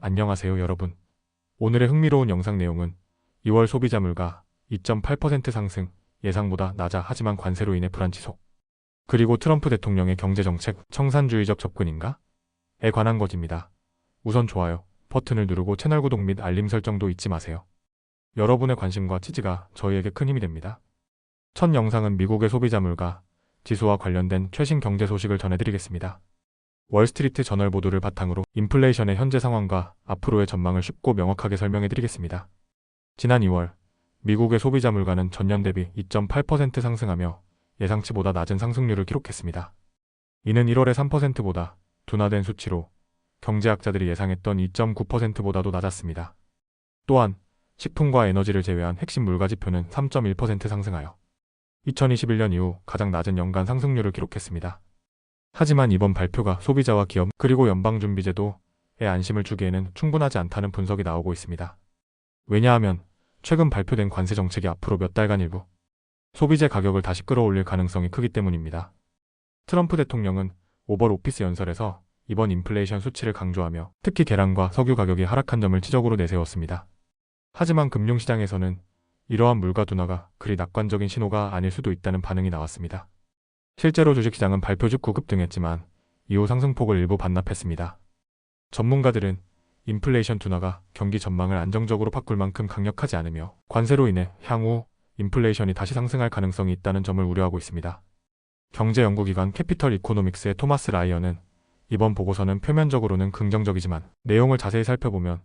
안녕하세요 여러분. 오늘의 흥미로운 영상 내용은 2월 소비자 물가 2.8% 상승, 예상보다 낮아 하지만 관세로 인해 불안 지속. 그리고 트럼프 대통령의 경제정책 청산주의적 접근인가? 에 관한 것입니다. 우선 좋아요 버튼을 누르고 채널 구독 및 알림 설정도 잊지 마세요. 여러분의 관심과 지지가 저희에게 큰 힘이 됩니다. 첫 영상은 미국의 소비자 물가 지수와 관련된 최신 경제 소식을 전해드리겠습니다. 월스트리트 저널 보도를 바탕으로 인플레이션의 현재 상황과 앞으로의 전망을 쉽고 명확하게 설명해드리겠습니다. 지난 2월, 미국의 소비자 물가는 전년 대비 2.8% 상승하며 예상치보다 낮은 상승률을 기록했습니다. 이는 1월의 3%보다 둔화된 수치로 경제학자들이 예상했던 2.9%보다도 낮았습니다. 또한 식품과 에너지를 제외한 핵심 물가 지표는 3.1% 상승하여 2021년 이후 가장 낮은 연간 상승률을 기록했습니다. 하지만 이번 발표가 소비자와 기업 그리고 연방준비제도에 안심을 주기에는 충분하지 않다는 분석이 나오고 있습니다. 왜냐하면 최근 발표된 관세 정책이 앞으로 몇 달간 일부 소비재 가격을 다시 끌어올릴 가능성이 크기 때문입니다. 트럼프 대통령은 오벌 오피스 연설에서 이번 인플레이션 수치를 강조하며 특히 계란과 석유 가격이 하락한 점을 지적으로 내세웠습니다. 하지만 금융시장에서는 이러한 물가 둔화가 그리 낙관적인 신호가 아닐 수도 있다는 반응이 나왔습니다. 실제로 주식시장은 발표 직후 급등했지만 이후 상승폭을 일부 반납했습니다. 전문가들은 인플레이션 둔화가 경기 전망을 안정적으로 바꿀 만큼 강력하지 않으며 관세로 인해 향후 인플레이션이 다시 상승할 가능성이 있다는 점을 우려하고 있습니다. 경제연구기관 캐피털 이코노믹스의 토마스 라이언은 이번 보고서는 표면적으로는 긍정적이지만 내용을 자세히 살펴보면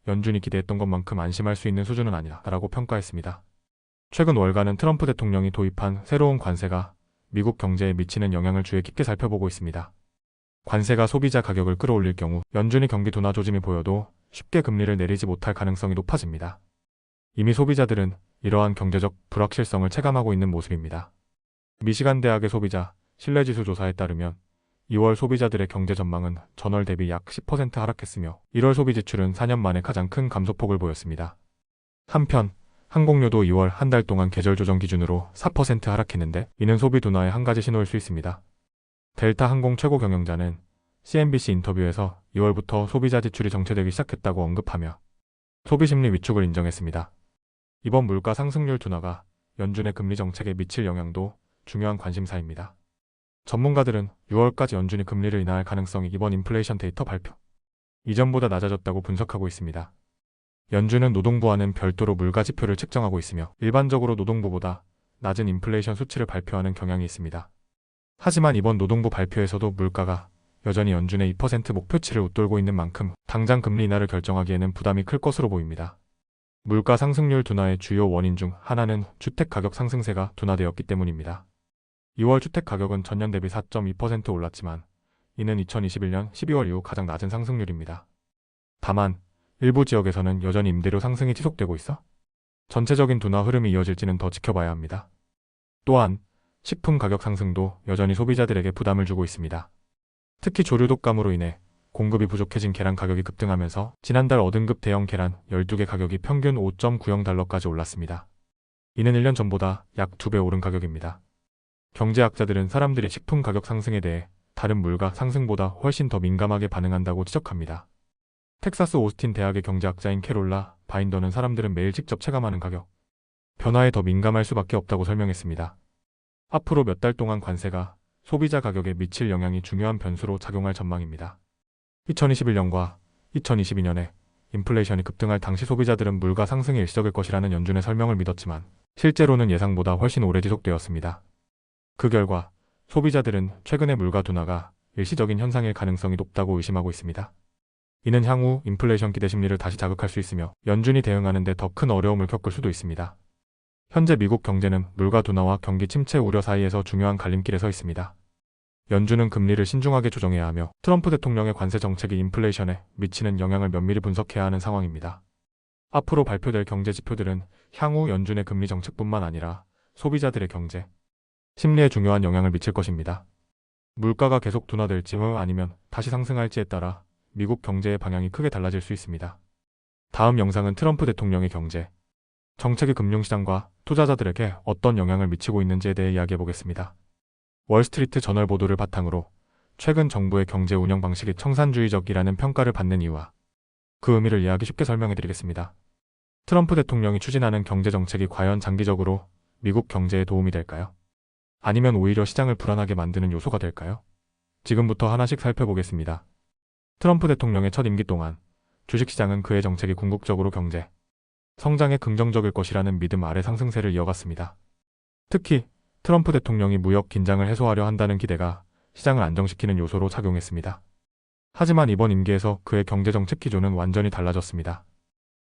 연준이 기대했던 것만큼 안심할 수 있는 수준은 아니다라고 평가했습니다. 최근 월가는 트럼프 대통령이 도입한 새로운 관세가 미국 경제에 미치는 영향을 주의 깊게 살펴보고 있습니다. 관세가 소비자 가격을 끌어올릴 경우 연준이 경기 둔화 조짐이 보여도 쉽게 금리를 내리지 못할 가능성이 높아집니다. 이미 소비자들은 이러한 경제적 불확실성을 체감하고 있는 모습입니다. 미시간 대학의 소비자 신뢰지수 조사에 따르면 2월 소비자들의 경제 전망은 전월 대비 약 10% 하락했으며 1월 소비 지출은 4년 만에 가장 큰 감소폭을 보였습니다. 한편 항공료도 2월 한 달 동안 계절 조정 기준으로 4% 하락했는데 이는 소비 둔화의 한 가지 신호일 수 있습니다. 델타 항공 최고 경영자는 CNBC 인터뷰에서 2월부터 소비자 지출이 정체되기 시작했다고 언급하며 소비 심리 위축을 인정했습니다. 이번 물가 상승률 둔화가 연준의 금리 정책에 미칠 영향도 중요한 관심사입니다. 전문가들은 6월까지 연준이 금리를 인하할 가능성이 이번 인플레이션 데이터 발표 이전보다 낮아졌다고 분석하고 있습니다. 연준은 노동부와는 별도로 물가 지표를 측정하고 있으며 일반적으로 노동부보다 낮은 인플레이션 수치를 발표하는 경향이 있습니다. 하지만 이번 노동부 발표에서도 물가가 여전히 연준의 2% 목표치를 웃돌고 있는 만큼 당장 금리 인하를 결정하기에는 부담이 클 것으로 보입니다. 물가 상승률 둔화의 주요 원인 중 하나는 주택가격 상승세가 둔화되었기 때문입니다. 2월 주택가격은 전년 대비 4.2% 올랐지만 이는 2021년 12월 이후 가장 낮은 상승률입니다. 다만 일부 지역에서는 여전히 임대료 상승이 지속되고 있어 전체적인 둔화 흐름이 이어질지는 더 지켜봐야 합니다. 또한 식품 가격 상승도 여전히 소비자들에게 부담을 주고 있습니다. 특히 조류 독감으로 인해 공급이 부족해진 계란 가격이 급등하면서 지난달 어등급 대형 계란 12개 가격이 평균 5.90달러까지 올랐습니다. 이는 1년 전보다 약 2배 오른 가격입니다. 경제학자들은 사람들이 식품 가격 상승에 대해 다른 물가 상승보다 훨씬 더 민감하게 반응한다고 지적합니다. 텍사스 오스틴 대학의 경제학자인 캐롤라 바인더는 사람들은 매일 직접 체감하는 가격 변화에 더 민감할 수밖에 없다고 설명했습니다. 앞으로 몇 달 동안 관세가 소비자 가격에 미칠 영향이 중요한 변수로 작용할 전망입니다. 2021년과 2022년에 인플레이션이 급등할 당시 소비자들은 물가 상승의 일시적일 것이라는 연준의 설명을 믿었지만 실제로는 예상보다 훨씬 오래 지속되었습니다. 그 결과 소비자들은 최근의 물가 둔화가 일시적인 현상일 가능성이 높다고 의심하고 있습니다. 이는 향후 인플레이션 기대 심리를 다시 자극할 수 있으며 연준이 대응하는 데 더 큰 어려움을 겪을 수도 있습니다. 현재 미국 경제는 물가 둔화와 경기 침체 우려 사이에서 중요한 갈림길에 서 있습니다. 연준은 금리를 신중하게 조정해야 하며 트럼프 대통령의 관세 정책이 인플레이션에 미치는 영향을 면밀히 분석해야 하는 상황입니다. 앞으로 발표될 경제 지표들은 향후 연준의 금리 정책뿐만 아니라 소비자들의 경제 심리에 중요한 영향을 미칠 것입니다. 물가가 계속 둔화될지 아니면 다시 상승할지에 따라 미국 경제의 방향이 크게 달라질 수 있습니다. 다음 영상은 트럼프 대통령의 경제 정책이 금융시장과 투자자들에게 어떤 영향을 미치고 있는지에 대해 이야기해보겠습니다. 월스트리트 저널 보도를 바탕으로 최근 정부의 경제 운영 방식이 청산주의적이라는 평가를 받는 이유와 그 의미를 이해하기 쉽게 설명해 드리겠습니다. 트럼프 대통령이 추진하는 경제 정책이 과연 장기적으로 미국 경제에 도움이 될까요? 아니면 오히려 시장을 불안하게 만드는 요소가 될까요? 지금부터 하나씩 살펴보겠습니다. 트럼프 대통령의 첫 임기 동안 주식시장은 그의 정책이 궁극적으로 경제 성장에 긍정적일 것이라는 믿음 아래 상승세를 이어갔습니다. 특히 트럼프 대통령이 무역 긴장을 해소하려 한다는 기대가 시장을 안정시키는 요소로 작용했습니다. 하지만 이번 임기에서 그의 경제정책 기조는 완전히 달라졌습니다.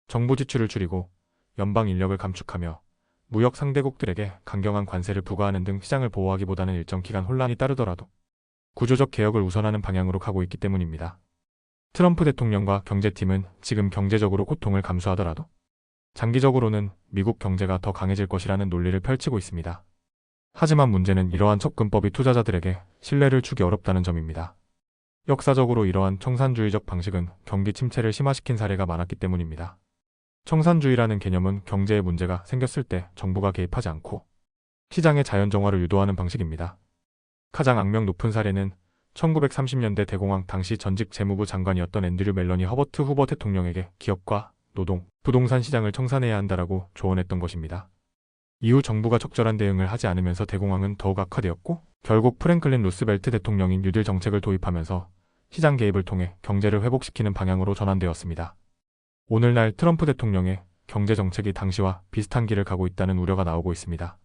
정부 지출을 줄이고 연방 인력을 감축하며 무역 상대국들에게 강경한 관세를 부과하는 등 시장을 보호하기보다는 일정 기간 혼란이 따르더라도 구조적 개혁을 우선하는 방향으로 가고 있기 때문입니다. 트럼프 대통령과 경제팀은 지금 경제적으로 고통을 감수하더라도 장기적으로는 미국 경제가 더 강해질 것이라는 논리를 펼치고 있습니다. 하지만 문제는 이러한 접근법이 투자자들에게 신뢰를 주기 어렵다는 점입니다. 역사적으로 이러한 청산주의적 방식은 경기 침체를 심화시킨 사례가 많았기 때문입니다. 청산주의라는 개념은 경제에 문제가 생겼을 때 정부가 개입하지 않고 시장의 자연정화를 유도하는 방식입니다. 가장 악명 높은 사례는 1930년대 대공황 당시 전직 재무부 장관이었던 앤드류 멜러니 허버트 후보 대통령에게 기업과 노동, 부동산 시장을 청산해야 한다라고 조언했던 것입니다. 이후 정부가 적절한 대응을 하지 않으면서 대공황은 더욱 악화되었고 결국 프랭클린 루스벨트 대통령이 뉴딜 정책을 도입하면서 시장 개입을 통해 경제를 회복시키는 방향으로 전환되었습니다. 오늘날 트럼프 대통령의 경제 정책이 당시와 비슷한 길을 가고 있다는 우려가 나오고 있습니다.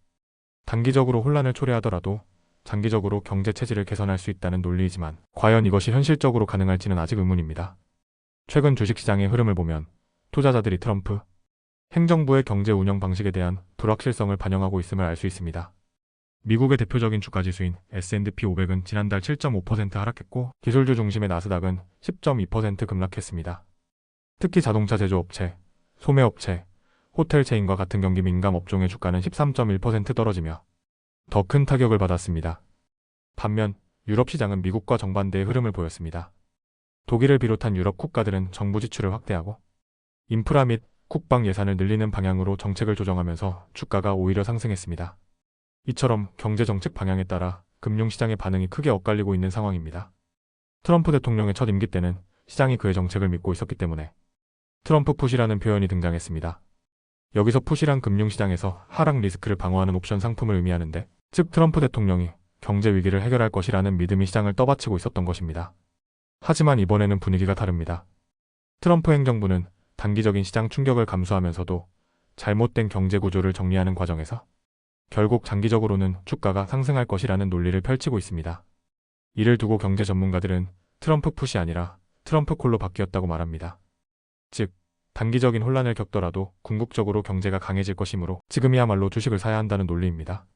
단기적으로 혼란을 초래하더라도 장기적으로 경제 체질을 개선할 수 있다는 논리이지만 과연 이것이 현실적으로 가능할지는 아직 의문입니다. 최근 주식시장의 흐름을 보면 투자자들이 트럼프 행정부의 경제 운영 방식에 대한 불확실성을 반영하고 있음을 알 수 있습니다. 미국의 대표적인 주가지수인 S&P 500은 지난달 7.5% 하락했고 기술주 중심의 나스닥은 10.2% 급락했습니다. 특히 자동차 제조업체, 소매업체, 호텔 체인과 같은 경기 민감 업종의 주가는 13.1% 떨어지며 더 큰 타격을 받았습니다. 반면 유럽 시장은 미국과 정반대의 흐름을 보였습니다. 독일을 비롯한 유럽 국가들은 정부 지출을 확대하고 인프라 및 국방 예산을 늘리는 방향으로 정책을 조정하면서 주가가 오히려 상승했습니다. 이처럼 경제정책 방향에 따라 금융시장의 반응이 크게 엇갈리고 있는 상황입니다. 트럼프 대통령의 첫 임기 때는 시장이 그의 정책을 믿고 있었기 때문에 트럼프 풋이라는 표현이 등장했습니다. 여기서 풋이란 금융시장에서 하락 리스크를 방어하는 옵션 상품을 의미하는데, 즉 트럼프 대통령이 경제 위기를 해결할 것이라는 믿음이 시장을 떠받치고 있었던 것입니다. 하지만 이번에는 분위기가 다릅니다. 트럼프 행정부는 단기적인 시장 충격을 감수하면서도 잘못된 경제 구조를 정리하는 과정에서 결국 장기적으로는 주가가 상승할 것이라는 논리를 펼치고 있습니다. 이를 두고 경제 전문가들은 트럼프 풋이 아니라 트럼프 콜로 바뀌었다고 말합니다. 즉, 단기적인 혼란을 겪더라도 궁극적으로 경제가 강해질 것이므로 지금이야말로 주식을 사야 한다는 논리입니다.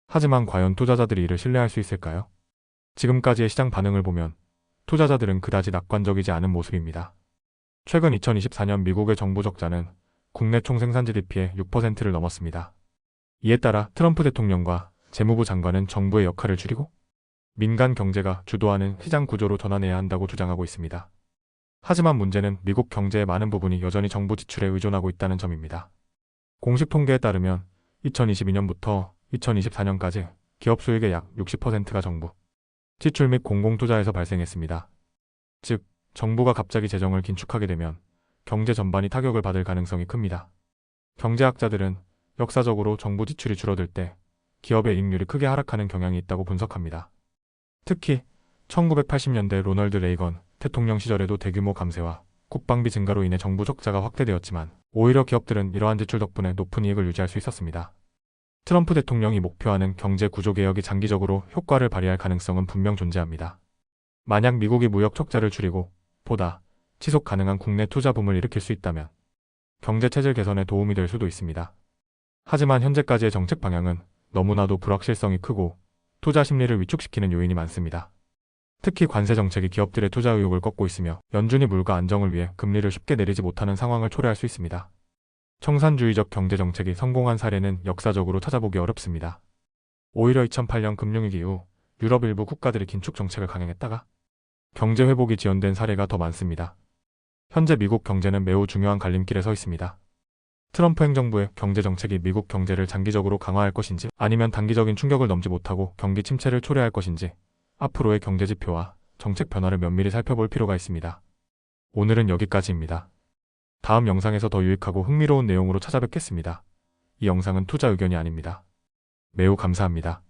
하지만 과연 투자자들이 이를 신뢰할 수 있을까요? 지금까지의 시장 반응을 보면 투자자들은 그다지 낙관적이지 않은 모습입니다. 최근 2024년 미국의 정부 적자는 국내 총생산 GDP의 6%를 넘었습니다. 이에 따라 트럼프 대통령과 재무부 장관은 정부의 역할을 줄이고 민간 경제가 주도하는 시장 구조로 전환해야 한다고 주장하고 있습니다. 하지만 문제는 미국 경제의 많은 부분이 여전히 정부 지출에 의존하고 있다는 점입니다. 공식 통계에 따르면 2022년부터 2024년까지 기업 수익의 약 60%가 정부 지출 및 공공투자에서 발생했습니다. 즉, 정부가 갑자기 재정을 긴축하게 되면 경제 전반이 타격을 받을 가능성이 큽니다. 경제학자들은 역사적으로 정부 지출이 줄어들 때 기업의 이익률이 크게 하락하는 경향이 있다고 분석합니다. 특히 1980년대 로널드 레이건 대통령 시절에도 대규모 감세와 국방비 증가로 인해 정부 적자가 확대되었지만 오히려 기업들은 이러한 지출 덕분에 높은 이익을 유지할 수 있었습니다. 트럼프 대통령이 목표하는 경제 구조 개혁이 장기적으로 효과를 발휘할 가능성은 분명 존재합니다. 만약 미국이 무역 적자를 줄이고 보다 지속 가능한 국내 투자 붐을 일으킬 수 있다면 경제 체질 개선에 도움이 될 수도 있습니다. 하지만 현재까지의 정책 방향은 너무나도 불확실성이 크고 투자 심리를 위축시키는 요인이 많습니다. 특히 관세 정책이 기업들의 투자 의욕을 꺾고 있으며 연준이 물가 안정을 위해 금리를 쉽게 내리지 못하는 상황을 초래할 수 있습니다. 청산주의적 경제 정책이 성공한 사례는 역사적으로 찾아보기 어렵습니다. 오히려 2008년 금융위기 이후 유럽 일부 국가들이 긴축 정책을 강행했다가 경제 회복이 지연된 사례가 더 많습니다. 현재 미국 경제는 매우 중요한 갈림길에 서 있습니다. 트럼프 행정부의 경제 정책이 미국 경제를 장기적으로 강화할 것인지 아니면 단기적인 충격을 넘지 못하고 경기 침체를 초래할 것인지 앞으로의 경제 지표와 정책 변화를 면밀히 살펴볼 필요가 있습니다. 오늘은 여기까지입니다. 다음 영상에서 더 유익하고 흥미로운 내용으로 찾아뵙겠습니다. 이 영상은 투자 의견이 아닙니다. 매우 감사합니다.